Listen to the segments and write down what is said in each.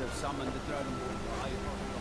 have summoned the Dragonborn to High Hrothgar.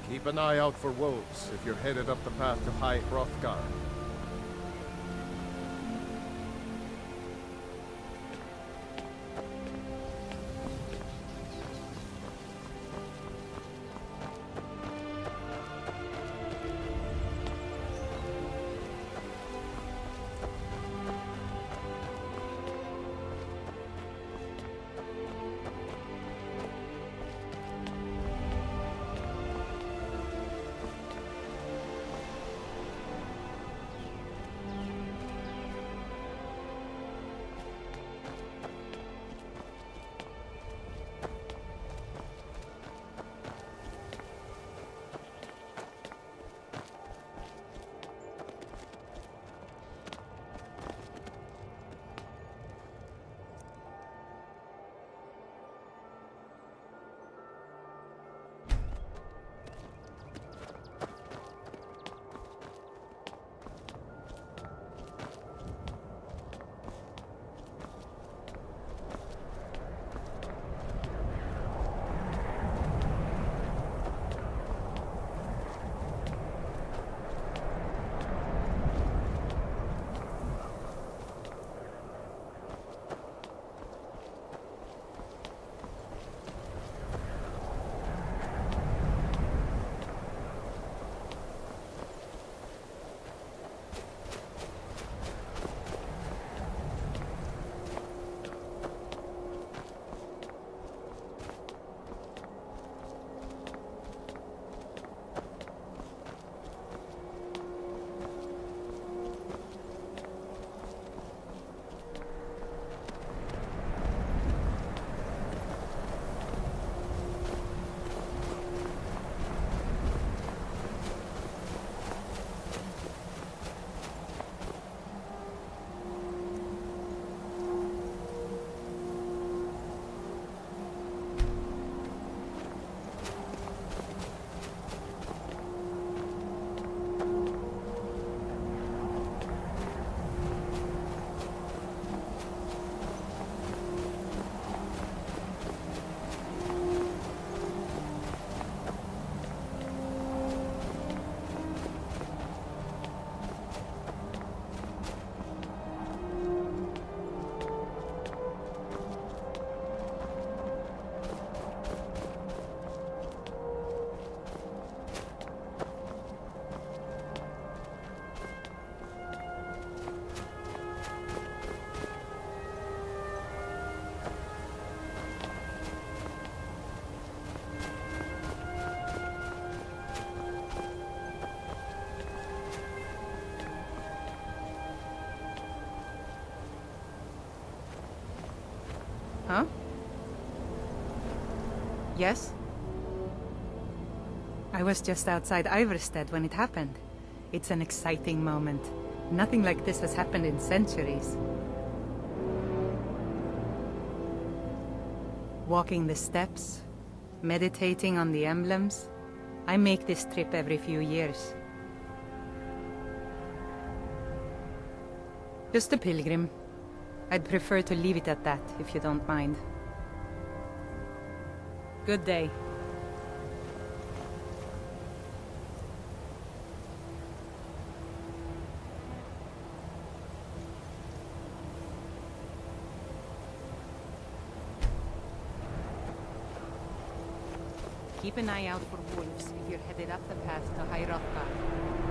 Keep an eye out for wolves if you're headed up the path to High Hrothgar. Huh? Yes? I was just outside Iverstead when it happened. It's an exciting moment. Nothing like this has happened in centuries. Walking the steps, meditating on the emblems. I make this trip every few years. Just a pilgrim. I'd prefer to leave it at that, if you don't mind. Good day. Keep an eye out for wolves if you're headed up the path to High Rothbard.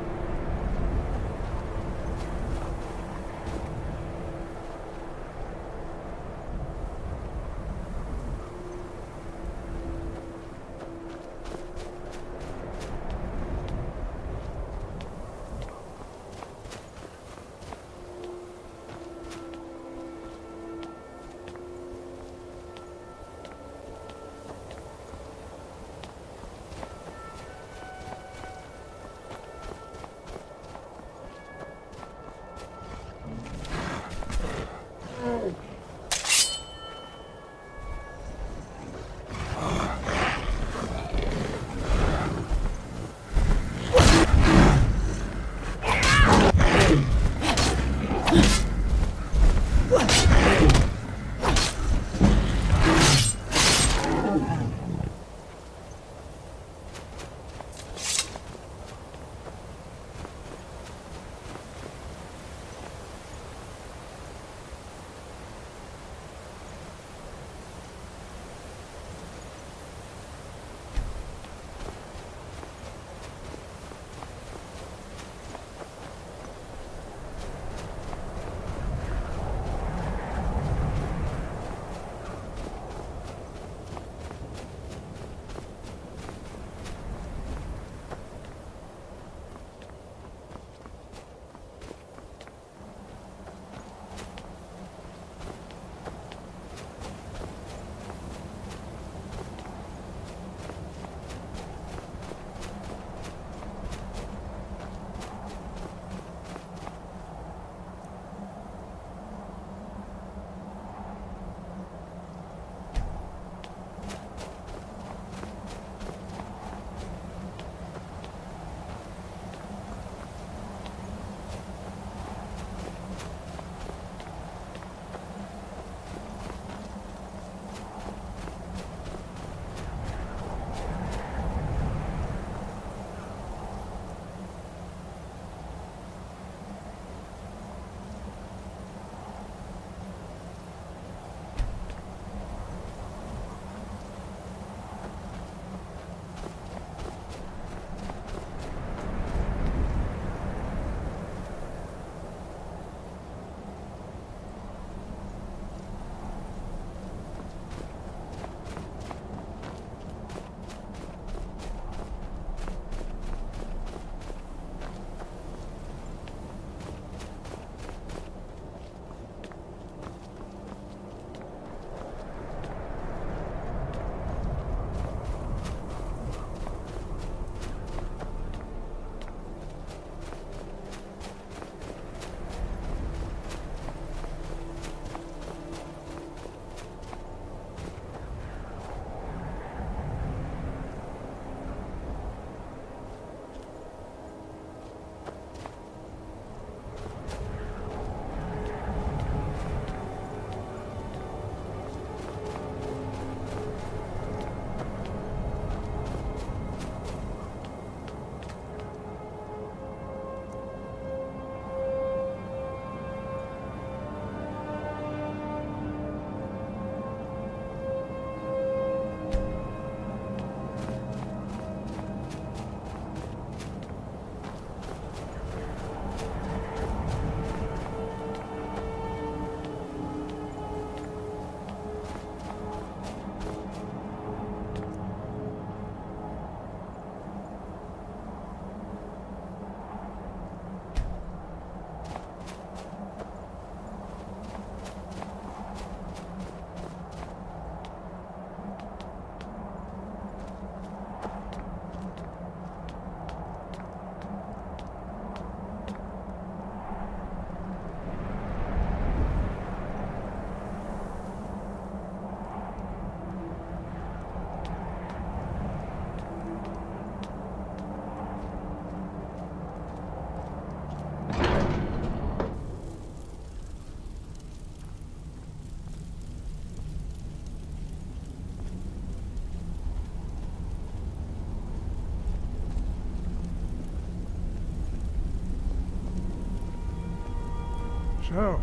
So,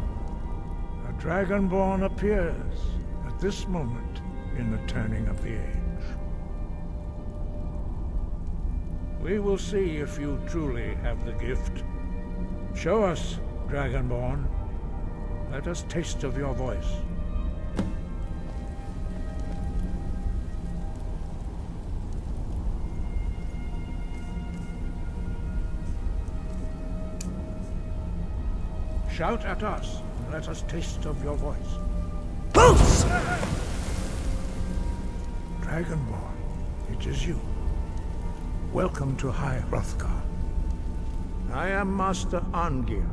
a Dragonborn appears at this moment in the turning of the age. We will see if you truly have the gift. Show us, Dragonborn. Let us taste of your voice. Shout at us, and let us taste of your voice. Boots! Dragonborn, it is you. Welcome to High Hrothgar. I am Master Arngir.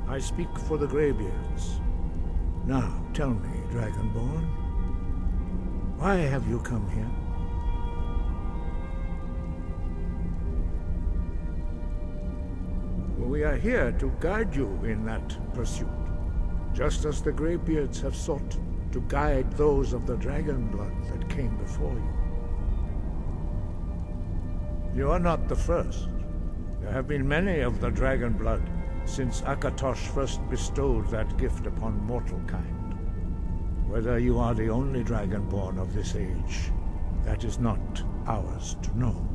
I speak for the Greybeards. Now, tell me, Dragonborn, why have you come here? We are here to guide you in that pursuit, just as the Greybeards have sought to guide those of the dragon blood that came before you. You are not the first. There have been many of the dragon blood since Akatosh first bestowed that gift upon mortal kind. Whether you are the only dragonborn of this age, that is not ours to know.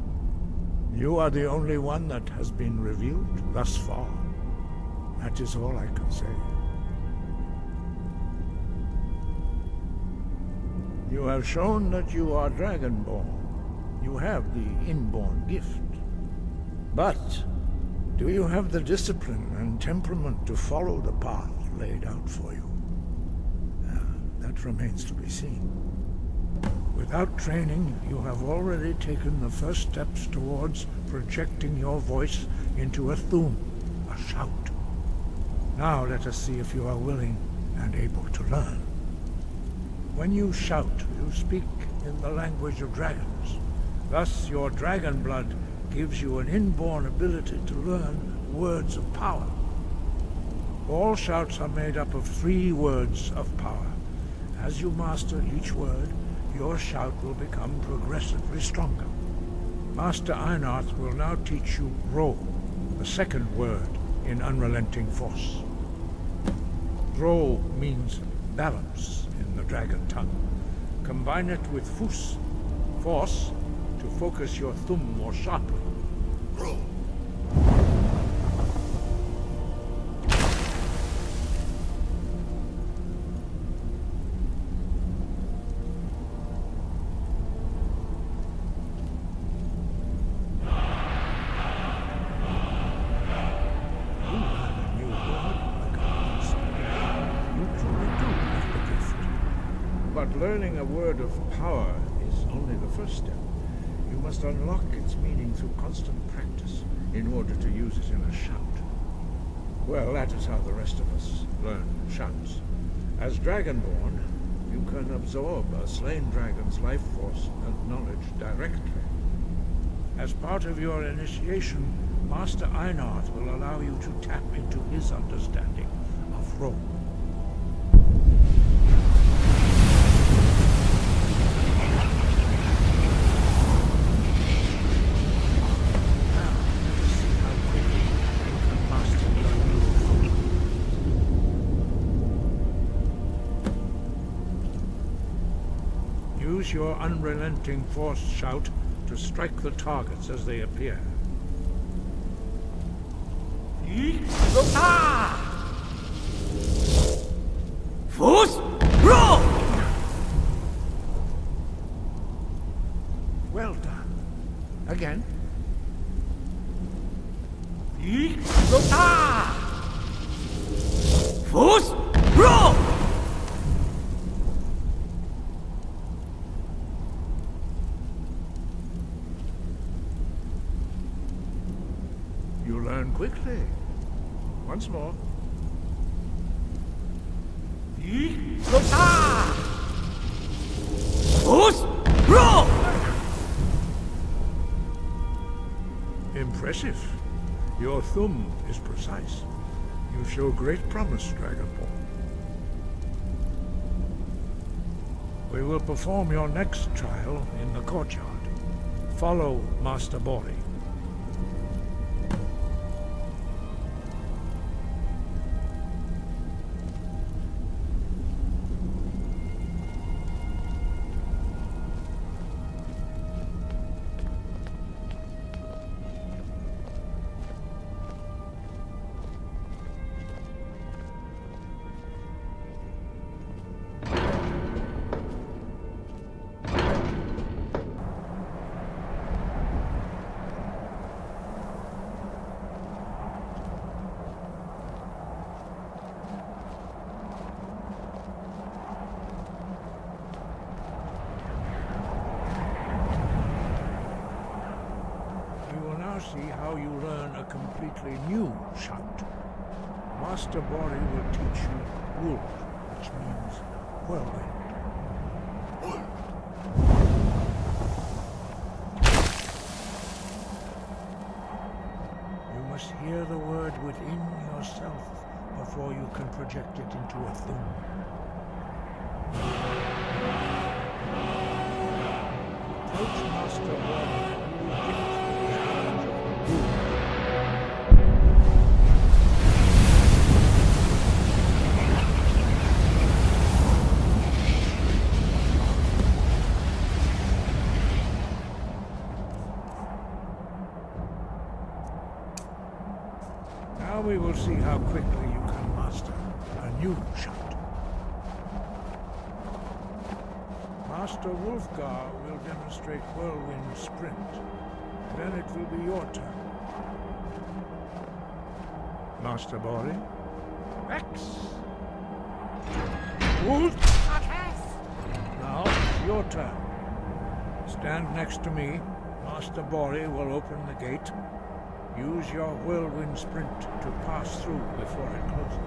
You are the only one that has been revealed thus far. That is all I can say. You have shown that you are dragonborn. You have the inborn gift. But do you have the discipline and temperament to follow the path laid out for you? That remains to be seen. Without training, you have already taken the first steps towards projecting your voice into a thum, a shout. Now let us see if you are willing and able to learn. When you shout, you speak in the language of dragons. Thus, your dragon blood gives you an inborn ability to learn words of power. All shouts are made up of 3 words of power. As you master each word, your shout will become progressively stronger. Master Einarth will now teach you Ro, the second word in Unrelenting Force. Ro means balance in the dragon tongue. Combine it with Fus, force, to focus your thumb more sharply. Ro. Learning a word of power is only the first step. You must unlock its meaning through constant practice in order to use it in a shout. Well, that is how the rest of us learn shouts. As Dragonborn, you can absorb a slain dragon's life force and knowledge directly. As part of your initiation, Master Einarth will allow you to tap into his understanding of Ro. Use your unrelenting force shout to strike the targets as they appear. Force! Roll! Well done. Again. Force! Roll! You learn quickly. Once more. Force! Roll! Impressive. Your thumb is precise. You show great promise, Dragonborn. We will perform your next trial in the courtyard. Follow Master Bori. entirely new shout. Master Bori will teach you Wuld, which means whirlwind. You must hear the word within yourself before you can project it into a thing. Approach Master Bori and you will get the challenge of Wuld. Now we will see how quickly you can master a new shout. Master Wulfgar will demonstrate Whirlwind Sprint. Then it will be your turn. Master Bori? X! Wulf! Now it's your turn. Stand next to me. Master Bori will open the gate. Use your Whirlwind Sprint to pass through before it closes.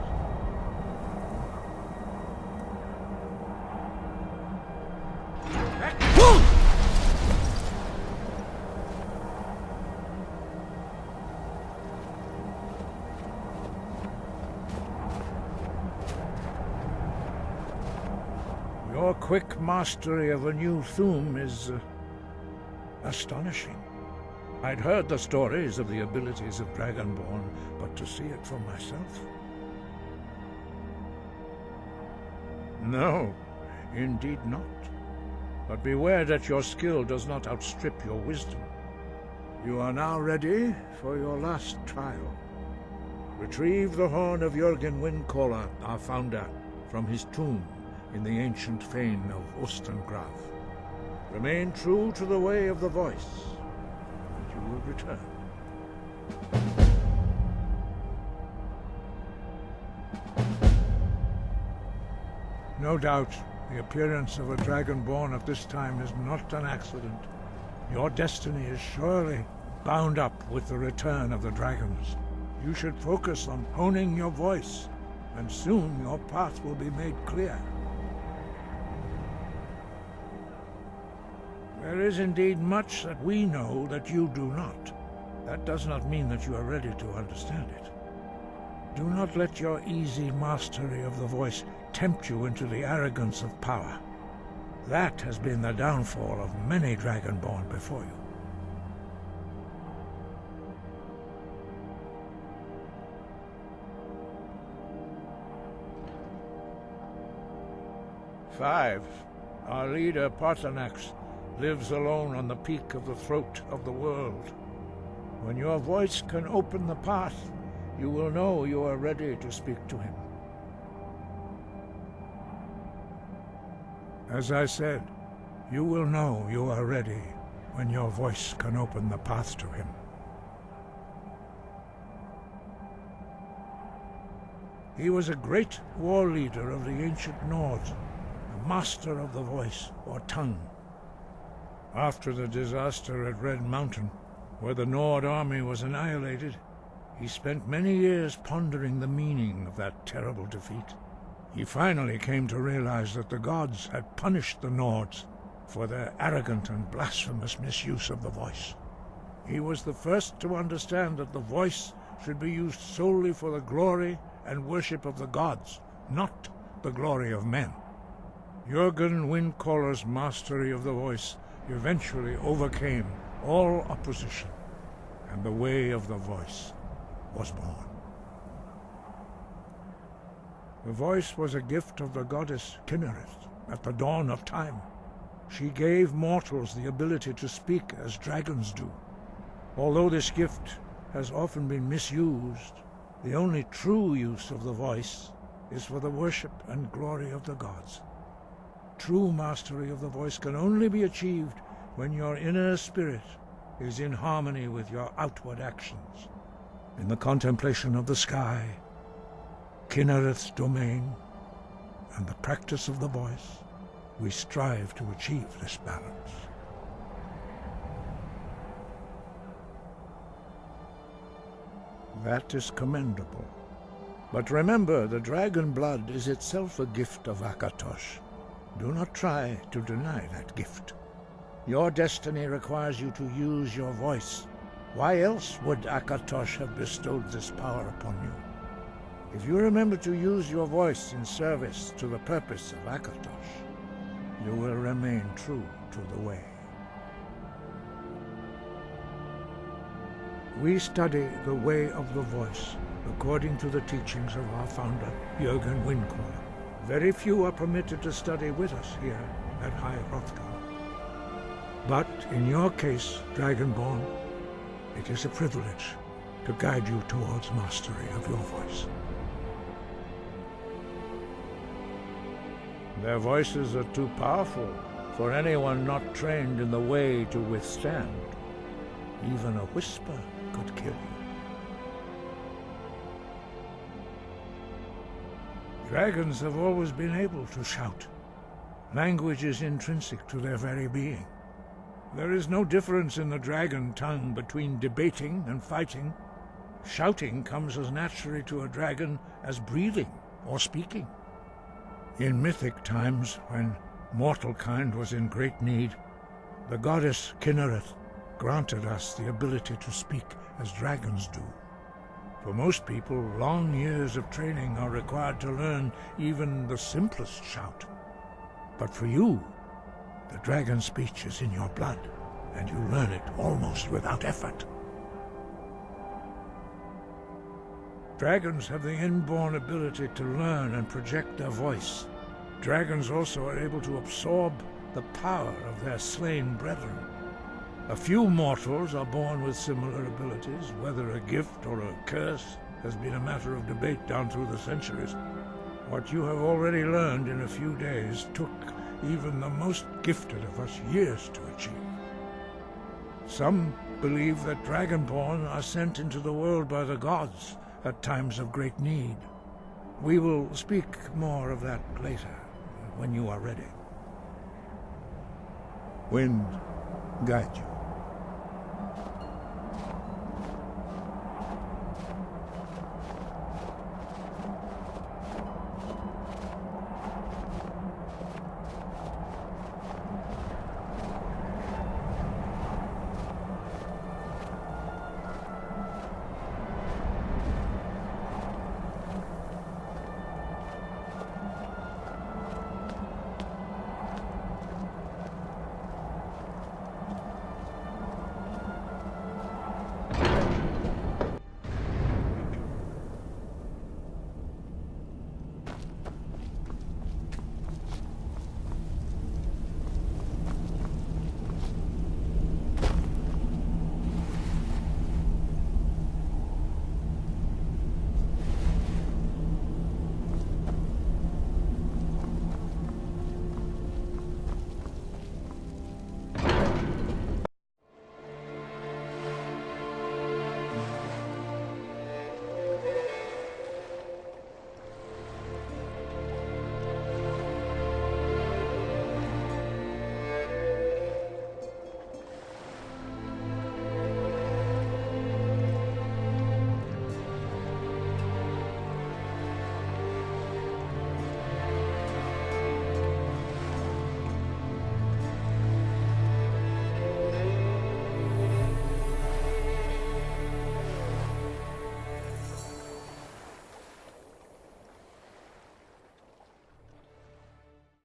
Your quick mastery of a new Thuum is astonishing. I'd heard the stories of the abilities of Dragonborn, but to see it for myself? No, indeed not. But beware that your skill does not outstrip your wisdom. You are now ready for your last trial. Retrieve the horn of Jurgen Windcaller, our founder, from his tomb in the ancient fane of Ostengraf. Remain true to the way of the voice. Will return. No doubt, the appearance of a Dragonborn at this time is not an accident. Your destiny is surely bound up with the return of the dragons. You should focus on honing your voice, and soon your path will be made clear. There is indeed much that we know that you do not. That does not mean that you are ready to understand it. Do not let your easy mastery of the voice tempt you into the arrogance of power. That has been the downfall of many Dragonborn before you. Five. Our leader, Paarthurnax, lives alone on the peak of the throat of the world. When your voice can open the path, you will know you are ready to speak to him. As I said, you will know you are ready when your voice can open the path to him. He was a great war leader of the ancient Nords, a master of the voice, or tongue. After the disaster at Red Mountain, where the Nord army was annihilated, he spent many years pondering the meaning of that terrible defeat. He finally came to realize that the gods had punished the Nords for their arrogant and blasphemous misuse of the voice. He was the first to understand that the voice should be used solely for the glory and worship of the gods, not the glory of men. Jurgen Windcaller's mastery of the voice eventually overcame all opposition, and the way of the voice was born. The voice was a gift of the goddess Kynareth at the dawn of time. She gave mortals the ability to speak as dragons do. Although this gift has often been misused, the only true use of the voice is for the worship and glory of the gods. True mastery of the voice can only be achieved when your inner spirit is in harmony with your outward actions. In the contemplation of the sky, Kynareth's domain, and the practice of the voice, we strive to achieve this balance. That is commendable. But remember, the dragon blood is itself a gift of Akatosh. Do not try to deny that gift. Your destiny requires you to use your voice. Why else would Akatosh have bestowed this power upon you? If you remember to use your voice in service to the purpose of Akatosh, you will remain true to the way. We study the way of the voice according to the teachings of our founder, Jurgen Windquire. Very few are permitted to study with us here at High Hrothgar. But in your case, Dragonborn, it is a privilege to guide you towards mastery of your voice. Their voices are too powerful for anyone not trained in the way to withstand. Even a whisper could kill you. Dragons have always been able to shout. Language is intrinsic to their very being. There is no difference in the dragon tongue between debating and fighting. Shouting comes as naturally to a dragon as breathing or speaking. In mythic times, when mortal kind was in great need, the goddess Kinnereth granted us the ability to speak as dragons do. For most people, long years of training are required to learn even the simplest shout. But for you, the dragon speech is in your blood, and you learn it almost without effort. Dragons have the inborn ability to learn and project their voice. Dragons also are able to absorb the power of their slain brethren. A few mortals are born with similar abilities. Whether a gift or a curse has been a matter of debate down through the centuries. What you have already learned in a few days took even the most gifted of us years to achieve. Some believe that Dragonborn are sent into the world by the gods at times of great need. We will speak more of that later, when you are ready. Wind, guide you.